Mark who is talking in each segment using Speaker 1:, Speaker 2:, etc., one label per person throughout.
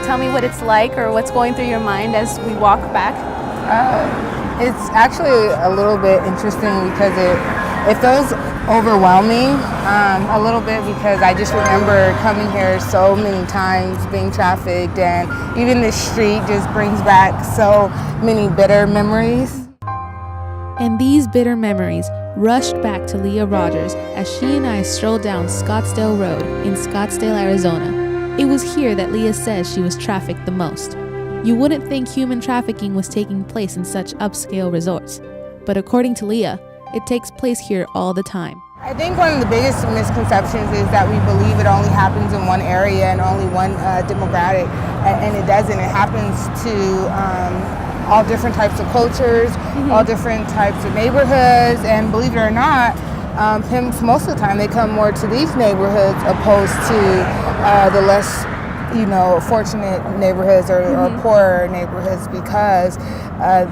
Speaker 1: tell me what it's like or what's going through your mind as we walk back?
Speaker 2: It's actually a little bit interesting because it feels overwhelming a little bit, because I just remember coming here so many times, being trafficked, and even the street just brings back so many bitter memories.
Speaker 3: And these bitter memories rushed back to Leah Rogers as she and I strolled down Scottsdale Road in Scottsdale, Arizona. It was here that Leah says she was trafficked the most. You wouldn't think human trafficking was taking place in such upscale resorts, but according to Leah, it takes place here all the time.
Speaker 2: I think one of the biggest misconceptions is that we believe it only happens in one area and only one demographic, and it doesn't. It happens to all different types of cultures, all different types of neighborhoods, and believe it or not, pimps, most of the time, they come more to these neighborhoods opposed to the less fortunate neighborhoods or poorer neighborhoods, because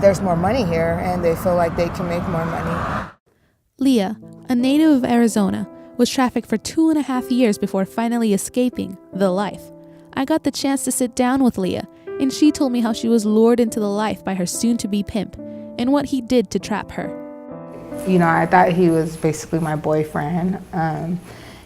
Speaker 2: there's more money here and they feel like they can make more money.
Speaker 3: Leah, a native of Arizona, was trafficked for 2.5 years before finally escaping the life. I got the chance to sit down with Leah, and she told me how she was lured into the life by her soon-to-be pimp and what he did to trap her.
Speaker 2: I thought he was basically my boyfriend.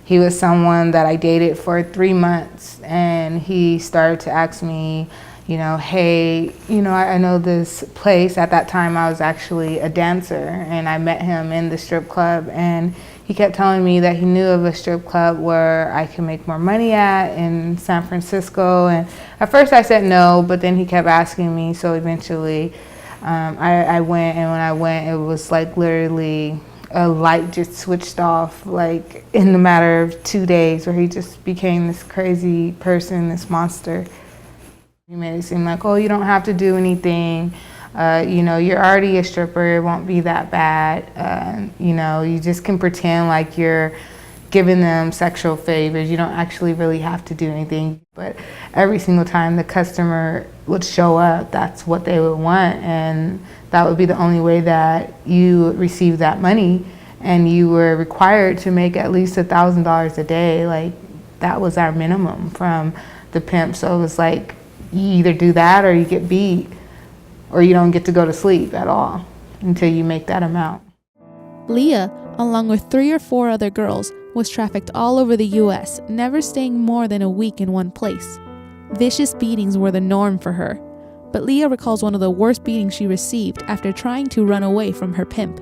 Speaker 2: He was someone that I dated for 3 months, and he started to ask me, hey, I know this place. At that time, I was actually a dancer, and I met him in the strip club, and he kept telling me that he knew of a strip club where I could make more money at in San Francisco. And at first I said no, but then he kept asking me, so eventually I went, and when I went, it was like literally a light just switched off, like in the matter of 2 days, where he just became this crazy person, this monster. He made it seem like, oh, you don't have to do anything. You're already a stripper, it won't be that bad. You just can pretend like you're giving them sexual favors. You don't actually really have to do anything. But every single time the customer would show up, that's what they would want. And that would be the only way that you would receive that money. And you were required to make at least $1,000 a day. Like, that was our minimum from the pimp. So it was like, you either do that or you get beat, or you don't get to go to sleep at all until you make that amount.
Speaker 3: Leah, along with 3 or 4 other girls, was trafficked all over the U.S., never staying more than a week in one place. Vicious beatings were the norm for her, but Leah recalls one of the worst beatings she received after trying to run away from her pimp.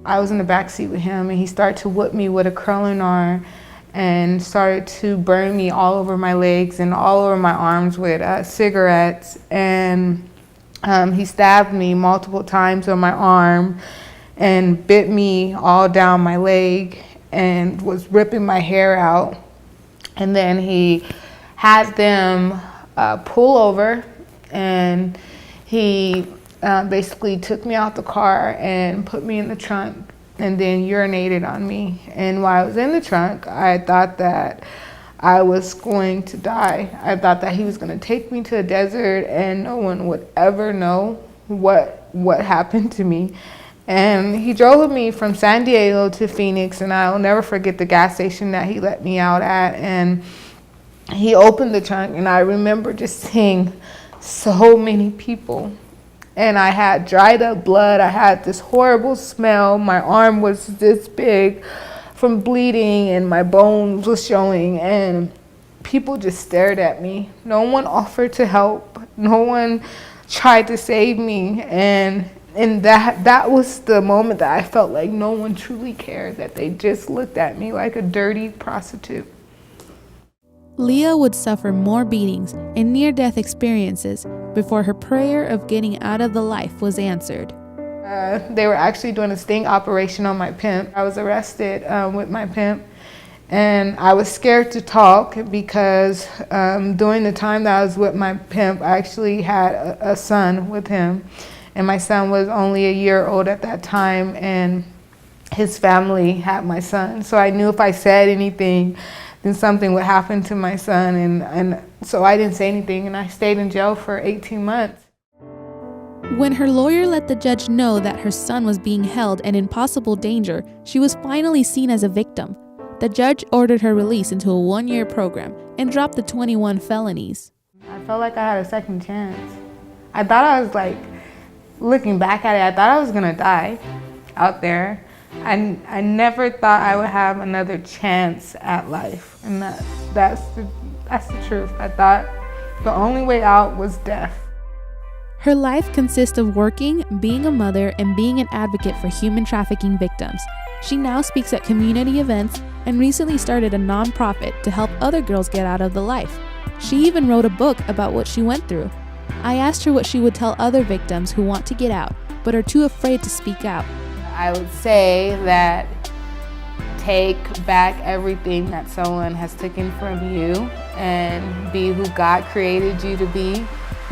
Speaker 2: I was in the backseat with him, and he started to whip me with a curling iron and started to burn me all over my legs and all over my arms with cigarettes. And he stabbed me multiple times on my arm and bit me all down my leg and was ripping my hair out. And then he had them pull over, and he basically took me out the car and put me in the trunk and then urinated on me. And while I was in the trunk, I thought that I was going to die. I thought that he was going to take me to a desert and no one would ever know what happened to me. And he drove me from San Diego to Phoenix, and I'll never forget the gas station that he let me out at. And he opened the trunk, and I remember just seeing so many people. And I had dried up blood. I had this horrible smell. My arm was this big from bleeding, and my bones was showing, and people just stared at me. No one offered to help. No one tried to save me. And that was the moment that I felt like no one truly cared, that they just looked at me like a dirty prostitute.
Speaker 3: Leah would suffer more beatings and near-death experiences before her prayer of getting out of the life was answered.
Speaker 2: They were actually doing a sting operation on my pimp. I was arrested with my pimp, and I was scared to talk because during the time that I was with my pimp, I actually had a son with him, and my son was only a year old at that time, and his family had my son. So I knew if I said anything, then something would happen to my son, and so I didn't say anything, and I stayed in jail for 18 months.
Speaker 3: When her lawyer let the judge know that her son was being held and in possible danger, she was finally seen as a victim. The judge ordered her release into a 1-year program and dropped the 21 felonies.
Speaker 2: I felt like I had a second chance. I thought I was like, looking back at it, I thought I was gonna die out there. I never thought I would have another chance at life. And that's the truth. I thought the only way out was death.
Speaker 3: Her life consists of working, being a mother, and being an advocate for human trafficking victims. She now speaks at community events and recently started a nonprofit to help other girls get out of the life. She even wrote a book about what she went through. I asked her what she would tell other victims who want to get out, but are too afraid to speak out.
Speaker 2: I would say that take back everything that someone has taken from you and be who God created you to be.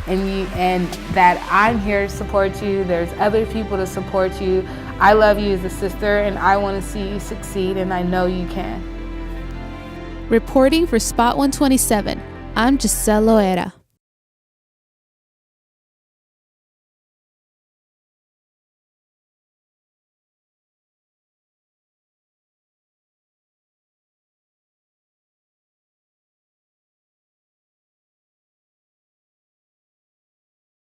Speaker 2: And that I'm here to support you. There's other people to support you. I love you as a sister, and I want to see you succeed, and I know you can.
Speaker 3: Reporting for Spot 127, I'm Gisselle Loera.